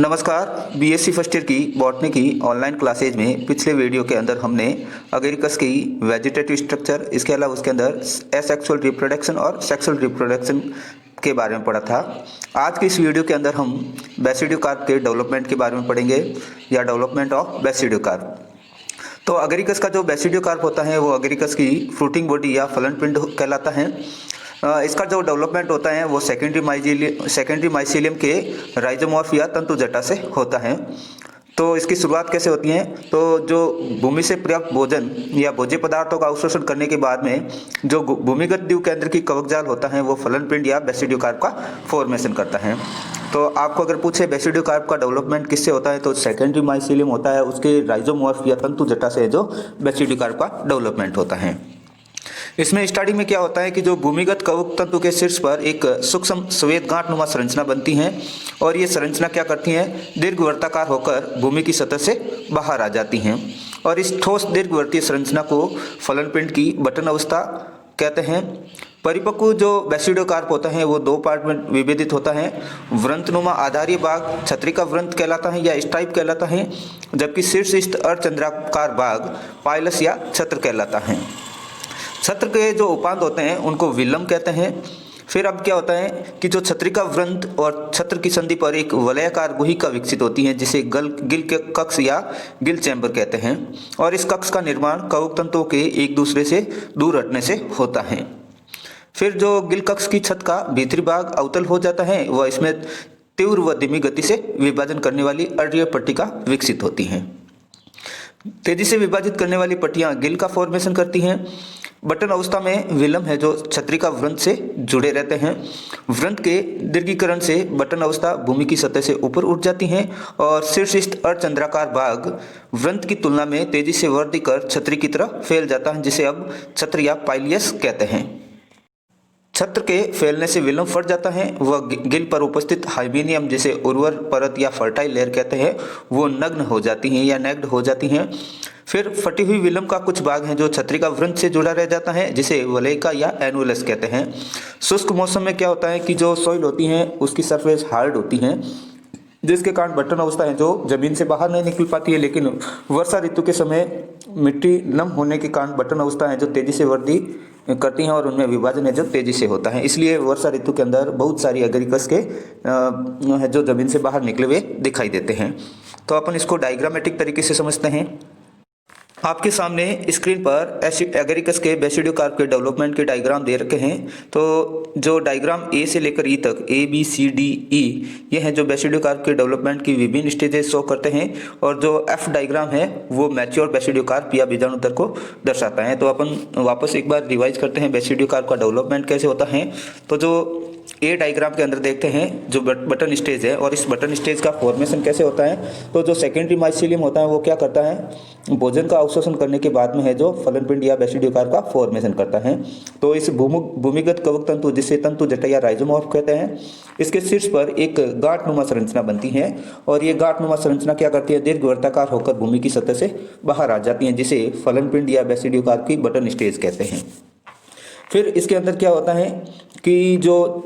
नमस्कार। BSc first year की botany की ऑनलाइन क्लासेज में पिछले वीडियो के अंदर हमने अगेरिकस की वेजिटेटिव स्ट्रक्चर, इसके अलावा उसके अंदर एसेक्सुअल रिप्रोडक्शन और सेक्सुअल रिप्रोडक्शन के बारे में पढ़ा था। आज की इस वीडियो के अंदर हम बेसिडियोकार्प के डेवलपमेंट के बारे में पढ़ेंगे या डेवलपमेंट ऑफ बेसिडियोकार्प। तो अगेरिकस का जो बेसिडियोकार्प होता है वो अगेरिकस की फ्रूटिंग बॉडी या फलन पिंड कहलाता है। इसका जो डेवलपमेंट होता है वो सेकेंडरी माइसीलियम के राइजोमॉर्फ या तंतु जटा से होता है। तो इसकी शुरुआत कैसे होती है? तो जो भूमि से पर्याप्त भोजन या भोज्य पदार्थों का अवशोषण करने के बाद में जो भूमिगत द्वीप केंद्र की कवक जाल होता है वो फलन पिंड या बेसिडियोकार्प का फॉर्मेशन करता है। तो आपको अगर पूछे बेसिडियोकार्प का डेवलपमेंट किससे होता है तो सेकेंडरी माइसीलियम होता है, उसके राइजोमॉर्फ या तंतु जटा से जो बेसिडियोकार्प का डेवलपमेंट होता है। इसमें स्टार्टिंग में क्या होता है कि जो भूमिगत कवक तंतु के शीर्ष पर एक सूक्ष्म श्वेत गांठ नुमा संरचना बनती है और ये संरचना क्या करती है, दीर्घवृत्ताकार होकर भूमि की सतह से बाहर आ जाती हैं और इस ठोस दीर्घवृत्तीय संरचना को फलन पिंड की बटन अवस्था कहते हैं। परिपक्व जो बेसिडियोकार्प होता है वो दो पार्ट में विभेदित होता है। व्रंतनुमा आधारीय भाग छत्रिका व्रंत कहलाता है या स्टाइप कहलाता है, जबकि शीर्षस्थ अर्धचंद्राकार भाग पाइलस या छत्र कहलाता है। छत्र के जो उपांत होते हैं उनको विलम कहते हैं। फिर अब क्या होता है कि जो छत्रिका व्रंत और छत्र की संधि पर एक वलयाकार गुहिका विकसित होती है जिसे गिल के कक्ष या गिल चैम्बर कहते हैं और इस कक्ष का निर्माण कवक तंतुओं के एक दूसरे से दूर हटने से होता है। फिर जो गिल कक्ष की छत का भीतरी भाग अवतल हो जाता है वह इसमें तीव्र व धीमी गति से विभाजन करने वाली अड्रीय पट्टिका विकसित होती है। तेजी से विभाजित करने वाली पट्टियां गिल का फॉर्मेशन करती हैं। बटन अवस्था में विलम है जो छत्रिका व्रंत से जुड़े रहते हैं। व्रंत के दीर्घीकरण से बटन अवस्था भूमि की सतह से ऊपर उठ जाती हैं और शीर्षस्थ अर्धचंद्राकार भाग व्रंत की तुलना में तेजी से वृद्धि कर छत्री की तरफ फैल जाता है जिसे अब छत्र या पाइलियस कहते हैं। छत्र के फैलने से विलम फट जाता है। वह गिल पर उपस्थित हाइबीनियम जिसे उर्वर परत या फर्टाइल लेयर कहते हैं वो नग्न हो जाती हैं या नेग्ड हो जाती हैं। फिर फटी हुई विलम का कुछ भाग है जो छत्रिका व्रंत से जुड़ा रह जाता है जिसे वलयिका या एनुलस कहते हैं। शुष्क मौसम में क्या होता है कि जो सॉइल होती है उसकी सरफेस हार्ड होती है जिसके कारण बटन अवस्था है जो जमीन से बाहर नहीं निकल पाती है, लेकिन वर्षा ऋतु के समय मिट्टी नम होने के कारण बटन अवस्था है जो तेजी से वृद्धि करती हैं और उनमें विभाजन है जो तेजी से होता है। इसलिए वर्षा ऋतु के अंदर बहुत सारी अगेरिकस के जो जमीन से बाहर निकले हुए दिखाई देते हैं। तो अपन इसको डायग्रामेटिक तरीके से समझते हैं। आपके सामने स्क्रीन पर एगेरिकस के बेसिडियोकार्प के डेवलपमेंट के डायग्राम दे रखे हैं। तो जो डायग्राम ए से लेकर ई तक ABCDE ये हैं जो बेसिडियोकार्प के डेवलपमेंट की विभिन्न स्टेजेस शो करते हैं और जो F डायग्राम है वो मैच्योर बेसिडियोकार्प या बीजाणुधर को दर्शाता है। तो अपन वापस एक बार रिवाइज करते हैं बेसिडियोकार्प का डेवलपमेंट कैसे होता है। तो जो ए डायग्राम के अंदर देखते हैं जो बटन स्टेज है और इस बटन स्टेज का फॉर्मेशन कैसे होता है। तो जो सेकेंडरी माइसीलियम होता है वो क्या करता है, भोजन का अवशोषण करने के बाद में है जो फलन पिंड या बेसिडियोकार्प का फॉर्मेशन करता है। तो इस भूमिगत कवक तंतु जिसे तंतु जटा या राइजोमॉर्फ कहते हैं, इसके शीर्ष पर एक गांठ नुमा संरचना बनती है और ये गांठ नुमा संरचना क्या करती है, दीर्घवृत्ताकार होकर भूमि की सतह से बाहर आ जाती है जिसे फलन पिंड या बेसिडियोकार्प की बटन स्टेज कहते हैं। फिर इसके अंदर क्या होता है कि जो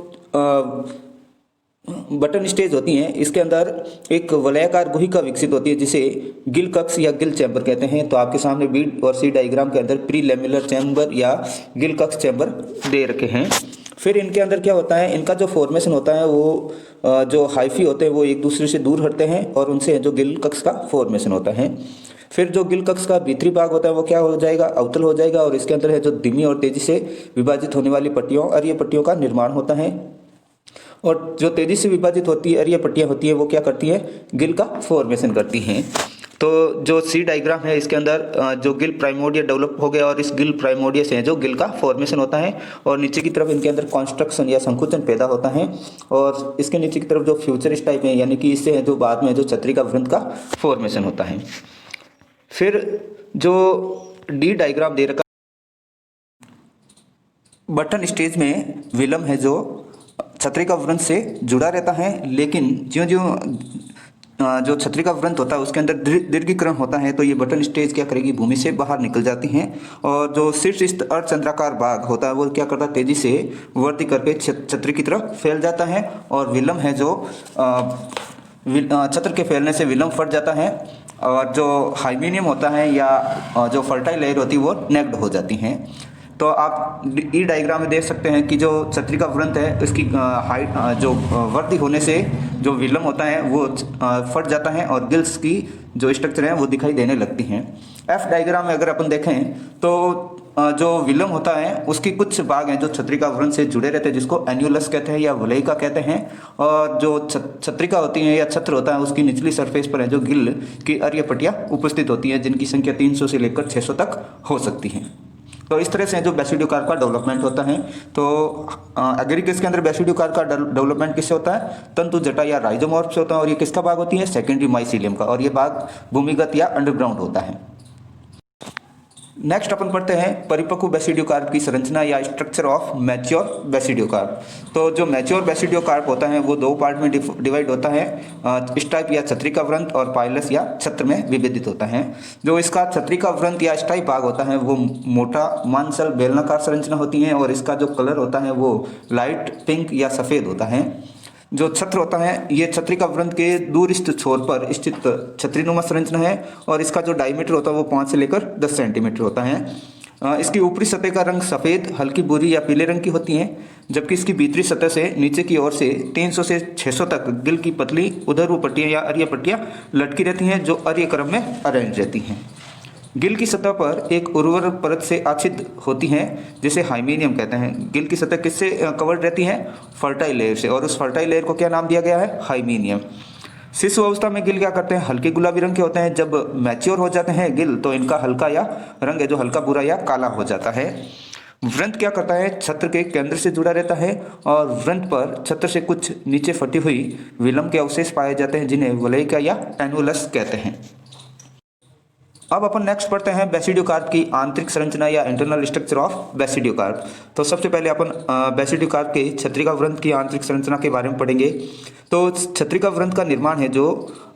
बटन स्टेज होती हैं इसके अंदर एक वलयाकार गुहिका विकसित होती है जिसे गिल कक्ष या गिल चैम्बर कहते हैं। तो आपके सामने बी और सी डायग्राम के अंदर प्री लेमिलर चैम्बर या गिल कक्ष चैम्बर दे रखे हैं। फिर इनके अंदर क्या होता है, इनका जो फॉर्मेशन होता है वो जो हाइफी होते हैं वो एक दूसरे से दूर हटते हैं और उनसे जो गिल कक्ष का फॉर्मेशन होता है। फिर जो गिल कक्ष का भीतरी भाग होता है वो क्या हो जाएगा, अवतल हो जाएगा और इसके अंदर है जो धीमी और तेजी से विभाजित होने वाली पट्टियों अरीय पट्टियों का निर्माण होता है और जो तेजी से विभाजित होती है अरीय पट्टियां होती है वो क्या करती है, गिल का फॉर्मेशन करती हैं। तो जो सी डायग्राम है इसके अंदर जो गिल प्राइमोर्डिया डेवलप हो गया और इस गिल प्राइमोर्डिया से जो गिल का फॉर्मेशन होता है और नीचे की तरफ इनके अंदर कॉन्स्ट्रक्शन या संकुचन पैदा होता है और इसके नीचे की तरफ जो फ्यूचर टाइप है यानी कि इससे है जो बाद में जो छत्रिका व्रंत का फॉर्मेशन होता है। फिर जो डी डायग्राम दे रखा बटन स्टेज में विलम है जो छत्रिका व्रंत से जुड़ा रहता है, लेकिन ज्यों ज्यों जो छत्रिका व्रंत होता है उसके अंदर दीर्घीकरण होता है तो ये बटन स्टेज क्या करेगी, भूमि से बाहर निकल जाती हैं और जो शीर्षस्थ अर्धचंद्राकार भाग होता है वो क्या करता है, तेजी से वृद्धि करके छत्री की तरफ फैल जाता है और विलम है जो छत्र के फैलने से विलम फट जाता है और जो हाइमेनियम होता है या जो फर्टाइल लेयर होती है वो नेक्ड हो जाती हैं। तो आप ई डायग्राम में देख सकते हैं कि जो छत्री का वृंत है उसकी हाइट जो वृद्धि होने से जो विलम होता है वो फट जाता है और गिल्स की जो स्ट्रक्चर है वो दिखाई देने लगती हैं। एफ डायग्राम में अगर अपन देखें तो जो विलम होता है उसकी कुछ भाग हैं जो छत्रिका वृंत से जुड़े रहते हैं जिसको एन्युलस कहते हैं या वलयिका कहते हैं, और जो छत्रिका होती है या छत्र होता है उसकी निचली सरफेस पर है जो गिल की अर्य पट्टियाँ उपस्थित होती हैं जिनकी संख्या 300 से लेकर 600 तक हो सकती है। तो इस तरह से जो बेसिडियोकार्प का डेवलपमेंट होता है। तो एगेरिकस के अंदर बेसिडियोकार्प का डेवलपमेंट किससे होता है? तंतु जटा या राइजोमॉर्फ से होता है और ये किसका भाग होती है? सेकेंडरी माइसीलियम का, और ये भाग भूमिगत या अंडरग्राउंड होता है। नेक्स्ट अपन पढ़ते हैं परिपक्व बेसिडियोकार्प की संरचना या स्ट्रक्चर ऑफ मैच्योर बेसिडियोकार्प। तो जो मैच्योर बेसिडियोकार्प होता है वो दो पार्ट में डिवाइड होता है, स्टाइप या छत्रिका वृंत और पाइलस या छत्र में विभेदित होता है। जो इसका छत्रिका वृंत या स्टाइप भाग होता है वो मोटा मांसल बेलनाकार संरचना होती है और इसका जो कलर होता है वो लाइट पिंक या सफ़ेद होता है। जो छत्र होता है ये छत्रिका वृंत के दूर स्थित छोर पर स्थित छत्रीनुमा संरचना है और इसका जो डायमीटर होता है वो 5 से लेकर 10 सेंटीमीटर होता है। इसकी ऊपरी सतह का रंग सफ़ेद हल्की भूरी या पीले रंग की होती है, जबकि इसकी भीतरी सतह से नीचे की ओर से 300 से 600 तक गिल की पतली उदरु पट्टियाँ या अर्य पट्टियाँ लटकी रहती हैं जो अर्य क्रम में अरेंज रहती हैं। गिल की सतह पर एक उर्वर परत से आच्छिद्य होती है जिसे हाइमेनियम कहते हैं। गिल की सतह किससे कवर्ड रहती है? फर्टाइल लेयर से, और उस फर्टाइल लेयर को क्या नाम दिया गया है? हाइमेनियम। शिशु अवस्था में गिल क्या करते हैं? हल्के गुलाबी रंग के होते हैं। जब मैच्योर हो जाते हैं गिल तो इनका हल्का या रंग है जो हल्का भूरा या काला हो जाता है। वृंत क्या करता है? छत्र के केंद्र से जुड़ा रहता है और वृंत पर छत्र से कुछ नीचे फटी हुई विलम के अवशेष पाए जाते हैं जिन्हें वलयिका या एनुलस कहते हैं। अब अपन नेक्स्ट पढ़ते हैं बेसिडियोकार्प की आंतरिक संरचना या इंटरनल स्ट्रक्चर ऑफ बेसिडियोकार्प। तो सबसे पहले अपन बेसिडियोकार्प के छत्रिका वृंत की आंतरिक संरचना के बारे में पढ़ेंगे। तो छत्रिका वृंत का निर्माण है जो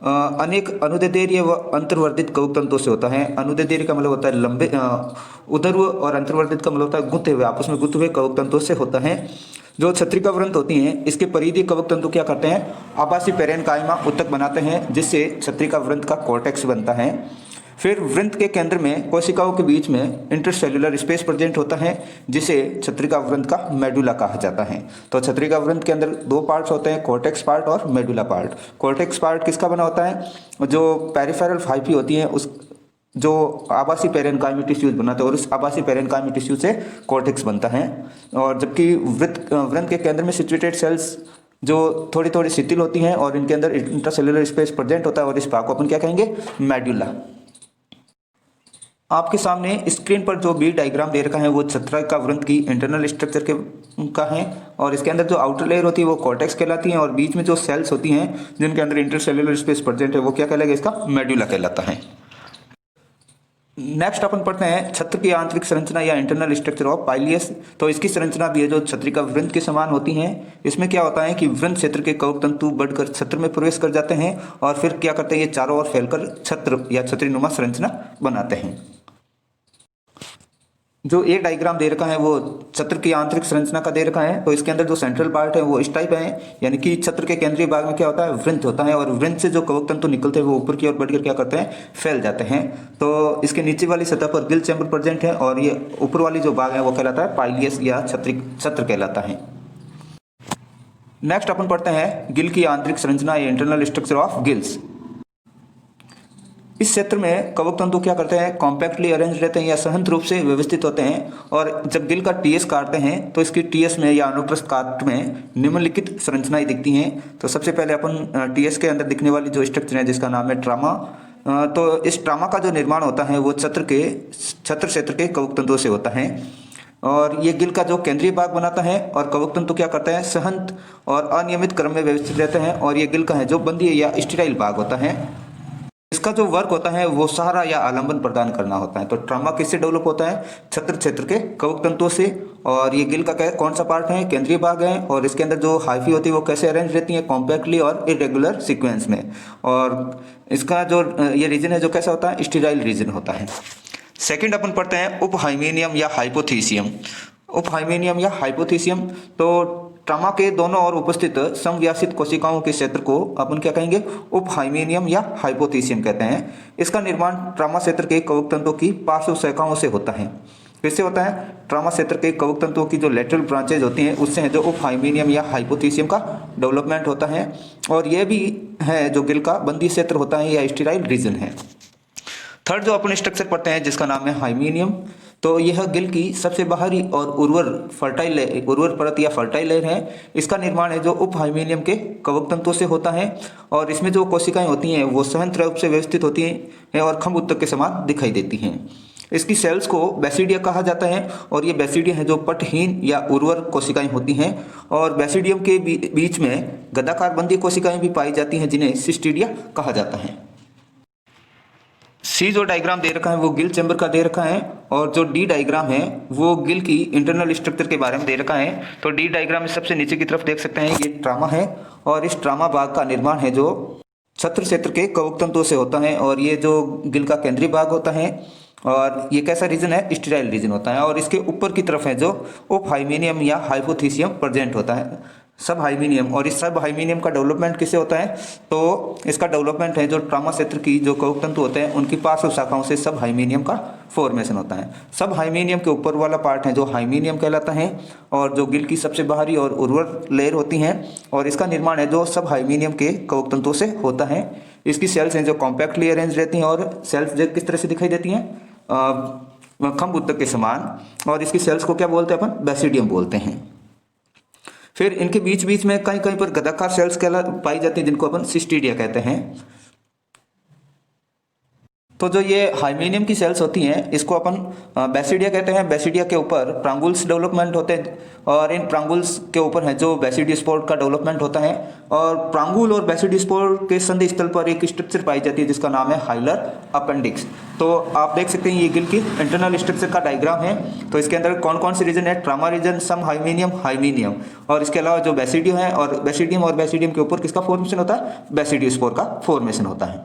अनेक अनुदैर्ध्य व अंतर्वर्धित कवक तंतुओं से होता है। अनुदैर्ध्य का मतलब होता है लंबे उदर, और अंतर्वर्धित का मतलब होता है गुंथे हुए, आपस में गुंथे हुए कवक तंतुओं से होता है। जो छत्रिका वृंत होती हैं इसके परिधीय कवक तंतु क्या करते हैं? आभासी पेरेनकाइमा उत्तक बनाते हैं जिससे छत्रिका वृंत का कॉर्टेक्स बनता है। फिर वृंत के केंद्र में कोशिकाओं के बीच में इंटरसेल्युलर स्पेस प्रेजेंट होता है जिसे छत्रिका वृंत का मेडुला कहा जाता है। तो छत्रिका वृंत के अंदर दो पार्ट्स होते हैं, कॉर्टेक्स पार्ट और मेडुला पार्ट। कॉर्टेक्स पार्ट किसका बना होता है? जो पेरिफेरल हाइफी होती है उस जो आभासी पेरेनकाइमी टिश्यूज बनाते हैं और उस आभासी पेरेनकाइमी टिश्यू से कॉर्टेक्स बनता है। और जबकि वृंत के केंद्र में सिचुएटेड सेल्स जो थोड़ी थोड़ी शिथिल होती हैं और इनके अंदर इंटरसेल्युलर स्पेस प्रेजेंट होता है और इस भाग को अपन क्या कहेंगे? मेडुला। आपके सामने स्क्रीन पर जो बी डायग्राम दे रखा है वो छत्रिका वृंत की इंटरनल स्ट्रक्चर का है और इसके अंदर जो आउटर लेयर होती है वो कॉर्टेक्स कहलाती है और बीच में जो सेल्स होती हैं जिनके अंदर इंटरसेल्युलर स्पेस प्रेजेंट है वो क्या कहलाएगा? इसका मेडुला कहलाता है। नेक्स्ट अपन पढ़ते हैं छत्र की आंतरिक संरचना या इंटरनल स्ट्रक्चर ऑफ पाइलियस। तो इसकी संरचना भी है जो छत्रिका वृंत के समान होती है। इसमें क्या होता है कि वृंत क्षेत्र के कवक तंतु बढ़कर छत्र में प्रवेश कर जाते हैं और फिर क्या करते हैं? ये चारों ओर फैलकर छत्र या छत्रीनुमा संरचना बनाते हैं। जो एक डायग्राम दे रखा है वो छत्र की आंतरिक संरचना का दे रखा है। तो इसके अंदर जो सेंट्रल पार्ट है वो इस टाइप है, यानी कि छत्र के केंद्रीय भाग में क्या होता है? वृंत होता है और वृंत से जो कवक तंतु निकलते हैं वो ऊपर की ओर बढ़कर क्या करते हैं? फैल जाते हैं। तो इसके नीचे वाली सतह पर गिल चैम्बर प्रेजेंट है और ये ऊपर वाली जो भाग है वो कहलाता है पाइलियस या छत्र कहलाता है। नेक्स्ट अपन पढ़ते हैं गिल की आंतरिक संरचना या इंटरनल स्ट्रक्चर ऑफ गिल्स। इस क्षेत्र में कवक तंतु क्या करते हैं? कॉम्पैक्टली अरेंज रहते हैं या सहंत रूप से व्यवस्थित होते हैं और जब गिल का टीएस काटते हैं तो इसकी टीएस में या अनुप्रस्थ काट में निम्नलिखित संरचनाएं दिखती हैं। तो सबसे पहले अपन टीएस के अंदर दिखने वाली जो स्ट्रक्चर है जिसका नाम है ट्रामा। तो इस ट्रामा का जो निर्माण होता है वो छत्र क्षेत्र के कवक तंतुओं से होता है और ये गिल का जो केंद्रीय भाग बनाता है और कवक तंतु क्या करते हैं? सहंत और अनियमित क्रम में व्यवस्थित रहते हैं और ये गिल का है जो बंदी या स्टेराइल भाग होता है। इसका जो वर्क होता है वो सहारा या आलंबन प्रदान करना होता है। तो ट्रामा किससे डेवलप होता है? छत्र क्षेत्र के कवक तंतुओं से। और ये गिल का कौन सा पार्ट है? केंद्रीय भाग है और इसके अंदर जो हाइफी होती है वो कैसे अरेंज रहती है? कॉम्पैक्टली और इरेगुलर सीक्वेंस में। और इसका जो ये रीजन है जो कैसा होता है? स्टेराइल रीजन होता है। सेकेंड अपन पढ़ते हैं उपहाइमेनियम या हाइपोथीसियम। उपहाइमेनियम या हाइपोथीसियम। तो ट्रामा के दोनों ओर उपस्थित समव्यासित कोशिकाओं के क्षेत्र को अपन क्या कहेंगे, उप हाइमेनियम या हाइपोथीसियम कहते हैं। इसका निर्माण ट्रामा क्षेत्र के कवक तंतुओं की पार्श्व शाखाओं से होता है। किससे होता है? ट्रामा क्षेत्र के कवक तंतुओं की जो लेटरल ब्रांचेज होती हैं उससे है जो उप हाइमेनियम या हाइपोथीसियम का डेवलपमेंट होता है। और यह भी है जो गिल का बंदी क्षेत्र होता है या स्टेराइल रीजन है। थर्ड जो अपन स्ट्रक्चर पढ़ते हैं जिसका नाम है हाइमेनियम, तो यह गिल की सबसे बाहरी और उर्वर परत या फर्टाइल लेयर है। इसका निर्माण है जो उप हाइमेनियम के कवक तंतुओं से होता है और इसमें जो कोशिकाएं होती हैं वो स्वतंत्र रूप से व्यवस्थित होती हैं और खंभ उत्तक के समान दिखाई देती हैं। इसकी सेल्स को बेसिडिया कहा जाता है और ये बेसिडिया है जो पटहीन या उर्वर कोशिकाएं होती हैं और बेसिडियम के बीच में गदाकार बंदी कोशिकाएं भी पाई जाती हैं जिन्हें सिस्टीडिया कहा जाता है। सी जो डायग्राम दे रखा है वो गिल चैम्बर का दे रखा है और जो डी डायग्राम है वो गिल की इंटरनल स्ट्रक्चर के बारे में दे रखा है। तो डी डायग्राम में सबसे नीचे की तरफ देख सकते हैं ये ट्रामा है और इस ट्रामा भाग का निर्माण है जो छत्र क्षेत्र के कवक तंतुओं से होता है और ये जो गिल का केंद्रीय भाग होता है और ये कैसा रीजन है? स्टेराइल रीजन होता है और इसके ऊपर की तरफ है जो उप हाइमेनियम या हाइपोथीसियम प्रेजेंट होता है, सब हाइमेनियम। और इस सब हाइमेनियम का डेवलपमेंट किससे होता है? तो इसका डेवलपमेंट है जो ट्रामा क्षेत्र की जो कवक तंतु होते हैं उनकी पार्श्व शाखाओं से सब हाइमेनियम का फॉर्मेशन होता है। सब हाइमेनियम के ऊपर वाला पार्ट है जो हाइमेनियम कहलाता है और जो गिल की सबसे बाहरी और उर्वर लेयर होती हैं और इसका निर्माण है जो सब हाइमेनियम के कवक तंतुओं से होता है। इसकी सेल्स हैं जो कॉम्पैक्टली अरेंज रहती हैं और सेल्स किस तरह से दिखाई देती हैं? खंभ उत्तक के समान। और इसकी सेल्स को क्या बोलते हैं? अपन बेसिडियम बोलते हैं। फिर इनके बीच बीच में कहीं कहीं पर गदाकार सेल्स पाई जाती हैं जिनको अपन सिस्टीडिया कहते हैं। तो जो ये हाइमेनियम की सेल्स होती हैं इसको अपन बेसिडिया कहते हैं। बेसिडिया के ऊपर प्रांगुल्स डेवलपमेंट होते हैं और इन प्रांगुल्स के ऊपर है जो बेसिडियोस्पोर का डेवलपमेंट होता है और प्रांगुल और बेसिडियोस्पोर के संधि स्थल पर एक स्ट्रक्चर पाई जाती है जिसका नाम है हाइलर अपेंडिक्स। तो आप देख सकते हैं ये गिल की इंटरनल स्ट्रक्चर का डायग्राम है। तो इसके अंदर कौन कौन से रीजन है? ट्रामा रीजन, सम हाइमेनियम और इसके अलावा जो बेसिडियो है और बेसिडियम के ऊपर किसका फॉर्मेशन होता है? बेसिडियोस्पोर का फॉर्मेशन होता है।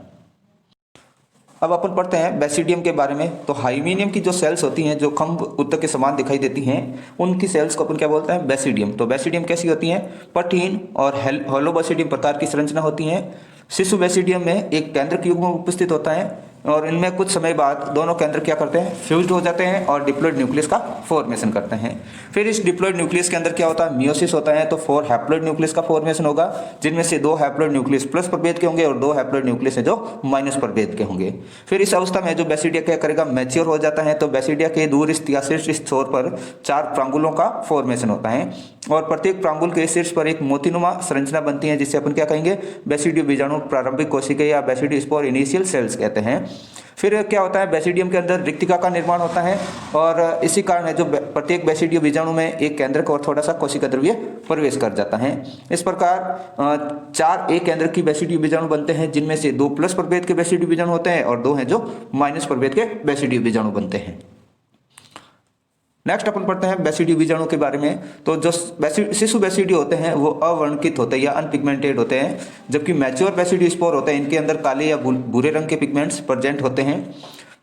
अब अपन पढ़ते हैं बेसिडियम के बारे में। तो हाइमेनियम की जो सेल्स होती हैं जो खंभ उत्तक के समान दिखाई देती हैं उनकी सेल्स को अपन क्या बोलते हैं? बेसिडियम। तो बेसिडियम कैसी होती हैं? पटहीन और होलो बेसिडियम प्रकार की संरचना होती हैं। शिशु बेसिडियम में एक केंद्रक युग्म उपस्थित होता है और इनमें कुछ समय बाद दोनों केंद्र क्या करते हैं? फ्यूज्ड हो जाते हैं और डिप्लॉइड न्यूक्लियस का फॉर्मेशन करते हैं। फिर इस डिप्लॉइड न्यूक्लियस के अंदर क्या होता है? मियोसिस होता है। तो 4 हैप्लॉइड न्यूक्लियस का फॉर्मेशन होगा जिनमें से 2 हैप्लॉइड न्यूक्लियस प्लस प्रभेद के होंगे और 2 हैप्लॉइड न्यूक्लियस है जो माइनस प्रभेद के होंगे। फिर इस अवस्था में जो बेसिडिया क्या करेगा? मैच्योर हो जाता है। तो बेसिडिया के दूर या शीर्ष छोर पर 4 प्रांगुलों का फॉर्मेशन होता है और प्रत्येक प्रांगुल के शीर्ष पर एक मोतीनुमा संरचना बनती है जिससे अपन क्या कहेंगे? बेसिडियो बीजाणु प्रारंभिक कोशिका या बेसिडियोस्पोर इनिशियल सेल्स कहते हैं। फिर क्या होता है? बेसिडियम के अंदर रिक्तिका का निर्माण होता है और इसी कारण है जो प्रत्येक बेसिडियो बीजाणु में एक केंद्रक और थोड़ा सा कोशिका द्रव्य प्रवेश कर जाता है। इस प्रकार 4 एक केंद्र की बेसिडियो बीजाणु बनते हैं जिनमें से 2 प्लस प्रभेद के बेसिडियो बीजाणु होते हैं और 2 हैं जो माइनस प्रभेद के बेसिडियो बीजाणु बनते हैं। नेक्स्ट अपन पढ़ते हैं बेसिडियो बीजाणु के बारे में। तो जो शिशु बेसिडियो होते हैं वो अवर्णकित होते हैं या अनपिगमेंटेड होते हैं जबकि मैच्योर बेसिडियोस्पोर होते हैं इनके अंदर काले या भूरे रंग के पिगमेंट्स प्रेजेंट होते हैं।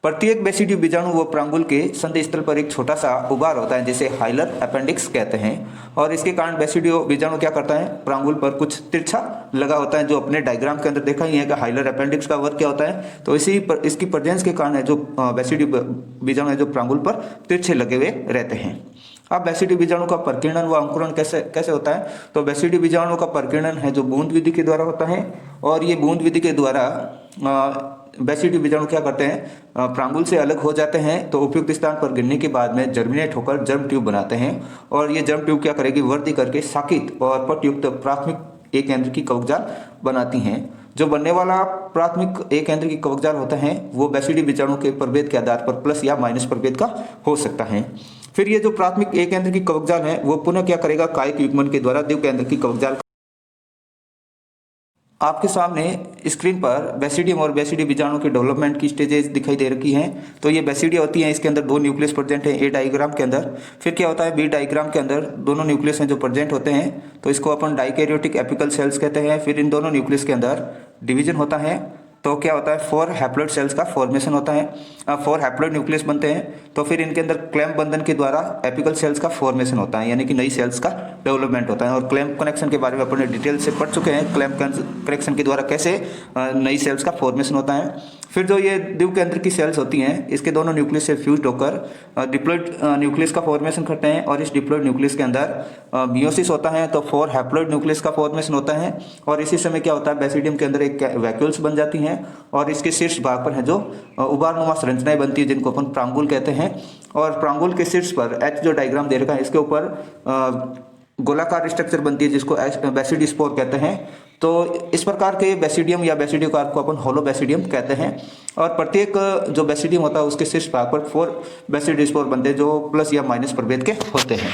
प्रत्येक बेसिडियो बीजाणु वो प्रांगुल के संधि स्थल पर एक छोटा सा उभार होता है जिसे हाइलर अपेंडिक्स कहते हैं और इसके कारण बेसिडियो बीजाणु क्या करता है? प्रांगुल पर कुछ तिरछा लगा होता है जो अपने डायग्राम के अंदर देखा ही है कि हाइलर अपेंडिक्स का वर्क क्या होता है। तो इसकी प्रेजेंस के कारण है जो बेसिडियो बीजाणु है जो प्रांगुल पर तिरछे लगे हुए रहते हैं। अब बेसिडियो बीजाणु का प्रकीर्णन व अंकुरण कैसे होता है? तो बेसिडियो बीजाणु का प्रकीर्णन है जो बूंद विधि के द्वारा होता है और ये बूंद विधि के द्वारा बेसिडियो बीजाणु क्या करते हैं? प्रांगुल से अलग हो जाते हैं तो उपयुक्त स्थान पर गिरने के बाद में जर्मिनेट होकर जर्म ट्यूब बनाते हैं और ये जर्म ट्यूब क्या करेगी? वृद्धि करके शाखित और पटयुक्त प्राथमिक एक केंद्र की कवकजाल बनाती हैं। जो बनने वाला प्राथमिक एक केंद्र की कवकजाल होता है वो बेसिडियो बीजाणु के प्रभेद के आधार पर प्लस या माइनस प्रभेद का हो सकता है। फिर ये जो प्राथमिक एक केंद्र की कवकजाल है वो पुनः क्या करेगा? कायिक युग्मन के द्वारा द्विकेंद्र केंद्र की कवकजाल। आपके सामने स्क्रीन पर बेसिडियम और बेसिडियो बीजाणु के डेवलपमेंट की स्टेजेस दिखाई दे रखी हैं। तो ये बेसिडिया होती हैं, इसके अंदर 2 न्यूक्लियस प्रेजेंट है ए डायग्राम के अंदर। फिर क्या होता है? बी डायग्राम के अंदर दोनों न्यूक्लियस हैं जो प्रेजेंट होते हैं तो इसको अपन डाइकैरियोटिक एपिकल सेल्स कहते हैं। फिर इन दोनों न्यूक्लियस के अंदर डिवीजन होता है। तो क्या होता है, 4 हैप्लॉइड सेल्स का फॉर्मेशन होता है, 4 हैप्लॉइड न्यूक्लियस बनते हैं। तो फिर इनके अंदर क्लैंप बंधन के द्वारा एपिकल सेल्स का फॉर्मेशन होता है, यानी कि नई सेल्स का डेवलपमेंट होता है। और क्लैंप कनेक्शन के बारे में अपने डिटेल से पढ़ चुके हैं, क्लैंप कनेक्शन के द्वारा कैसे नई सेल्स का फॉर्मेशन होता है। फिर जो ये द्विव केंद्र की सेल्स होती हैं, इसके दोनों न्यूक्लियस से फ्यूज होकर डिप्लॉइड न्यूक्लियस का फॉर्मेशन करते हैं, और इस डिप्लॉइड न्यूक्लियस के अंदर मियोसिस होता है, तो 4 हैप्लॉइड न्यूक्लियस का फॉर्मेशन होता है। और इसी समय क्या होता है, बेसिडियम के अंदर एक वैक्यूल्स बन जाती हैं, और इसके शीर्ष भाग पर है जो उबारनुमा संरचनाएं बनती है, जिनको अपन प्रांगुल कहते हैं। और प्रांगुल के शीर्ष पर एच जो डायग्राम दे रखा है, इसके ऊपर गोलाकार स्ट्रक्चर बनती है, जिसको बेसिडियोस्पोर कहते हैं। तो इस प्रकार के बेसिडियम या बेसिडियोकार को अपन होलो बेसिडियम कहते हैं। और प्रत्येक जो बेसिडियम होता है उसके शीर्ष भाग पर 4 बेसिडियोस्पोर बनते हैं, जो प्लस या माइनस प्रभेद के होते हैं।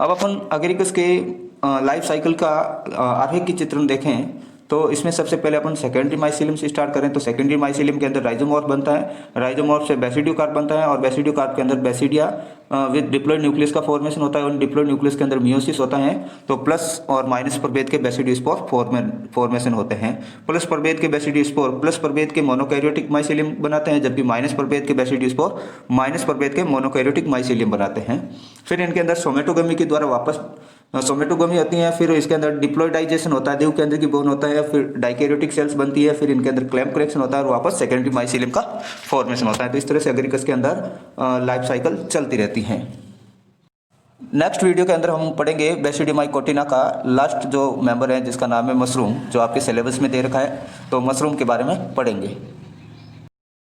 अब अपन अगेरिकस के लाइफ साइकिल का आरेख की चित्रण देखें, तो इसमें सबसे पहले अपन सेकेंडरी माइसीलियम से स्टार्ट करें, तो सेकेंडरी माइसीलियम के अंदर राइजोमॉर्फ बनता है, राइजोमॉर्फ से बेसिडियोकार्प बनता है, और बेसिडियोकार्प के अंदर बेसिडिया विद डिप्लॉइड न्यूक्लियस का फॉर्मेशन होता है, और डिप्लॉइड न्यूक्लियस के अंदर मियोसिस होता है। तो प्लस और माइनस प्रभेद के बेसिडियोस्पोर फॉर्मेशन होते हैं। प्लस प्रभेद के बेसिडियोस्पोर प्लस प्रभेद के मोनोकैरियोटिक माइसीलियम बनाते हैं, जबकि माइनस प्रभेद के बेसिडियोस्पोर माइनस प्रभेद के मोनोकैरियोटिक माइसीलियम बनाते हैं। फिर इनके अंदर सोमेटोगमी के द्वारा वापस सोमेटोगमी होती है, फिर इसके अंदर डिप्लॉइडाइजेशन होता है, द्विव केंद्र की बोन होता है, फिर डाइकैरियोटिक सेल्स बनती है, फिर इनके अंदर क्लैंप कनेक्शन होता है, और वापस सेकेंडरी माइसीलियम का फॉर्मेशन होता है। तो इस तरह से अगेरिकस के अंदर लाइफ साइकिल चलती रहती है। नेक्स्ट वीडियो के अंदर हम पढ़ेंगे बेसिडियोमाइकोटिना का लास्ट जो मेंबर है, जिसका नाम है मशरूम, जो आपके सिलेबस में दे रखा है। तो मशरूम के बारे में पढ़ेंगे।